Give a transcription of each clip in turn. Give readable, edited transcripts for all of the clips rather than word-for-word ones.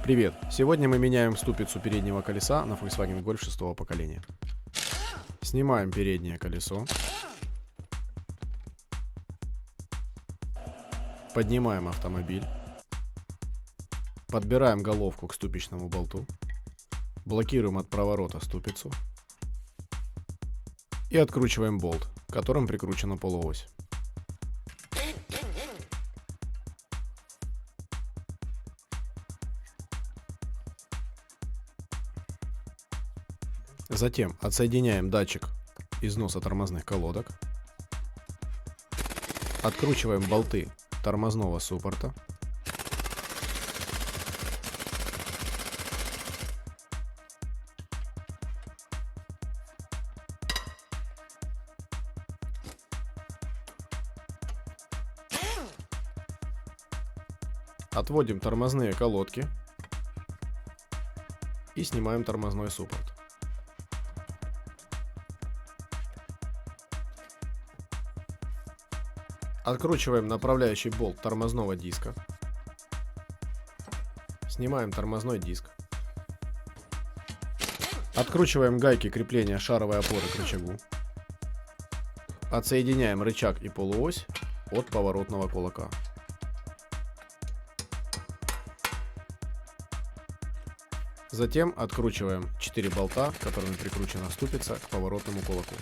Привет! Сегодня мы меняем ступицу переднего колеса на Volkswagen Golf 6 поколения. Снимаем переднее колесо. Поднимаем автомобиль. Подбираем головку к ступичному болту. Блокируем от проворота ступицу. И откручиваем болт, к которым прикручена полуось. Затем отсоединяем датчик износа тормозных колодок. Откручиваем болты тормозного суппорта. Отводим тормозные колодки и снимаем тормозной суппорт. Откручиваем направляющий болт тормозного диска. Снимаем тормозной диск. Откручиваем гайки крепления шаровой опоры к рычагу. Отсоединяем рычаг и полуось от поворотного кулака. Затем откручиваем 4 болта, к которым прикручена ступица, к поворотному кулаку.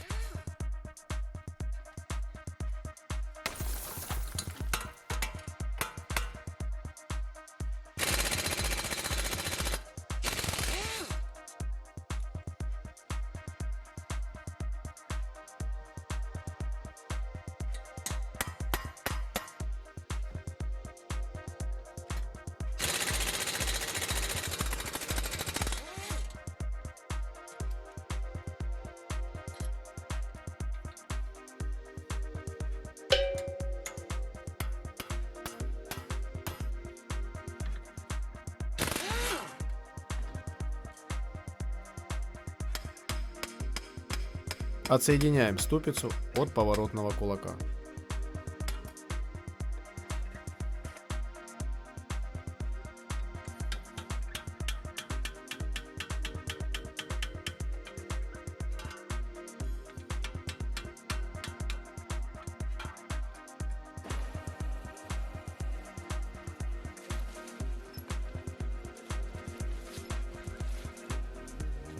Отсоединяем ступицу от поворотного кулака.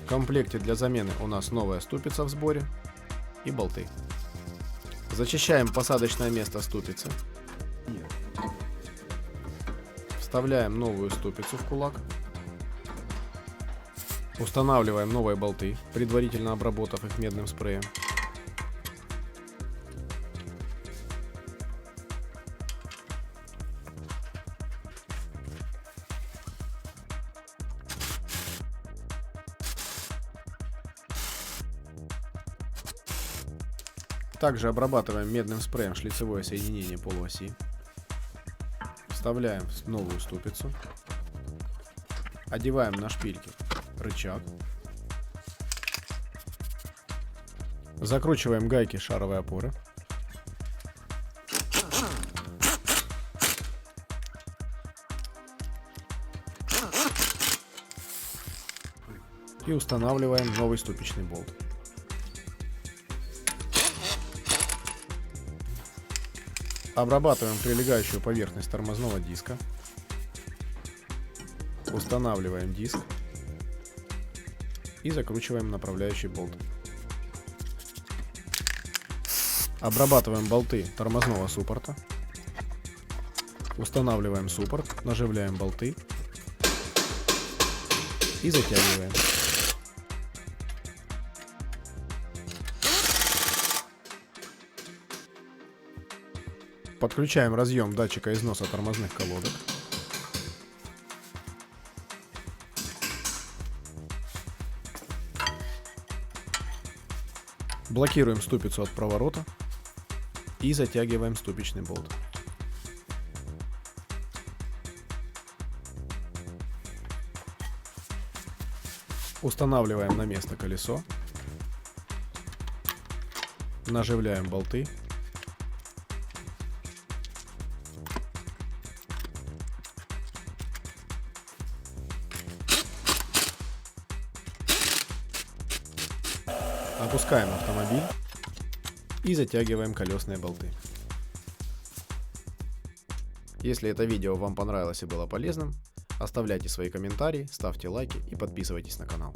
В комплекте для замены у нас новая ступица в сборе и болты. Зачищаем посадочное место ступицы. Вставляем новую ступицу в кулак. Устанавливаем новые болты, предварительно обработав их медным спреем. Также обрабатываем медным спреем шлицевое соединение полуоси. Вставляем новую ступицу. Одеваем на шпильки рычаг. Закручиваем гайки шаровой опоры. И устанавливаем новый ступичный болт. Обрабатываем прилегающую поверхность тормозного диска. Устанавливаем диск. И закручиваем направляющий болт. Обрабатываем болты тормозного суппорта. Устанавливаем суппорт, наживляем болты. И затягиваем. Подключаем разъем датчика износа тормозных колодок. Блокируем ступицу от проворота и затягиваем ступичный болт. Устанавливаем на место колесо. Наживляем болты. Опускаем автомобиль и затягиваем колесные болты. Если это видео вам понравилось и было полезным, оставляйте свои комментарии, ставьте лайки и подписывайтесь на канал.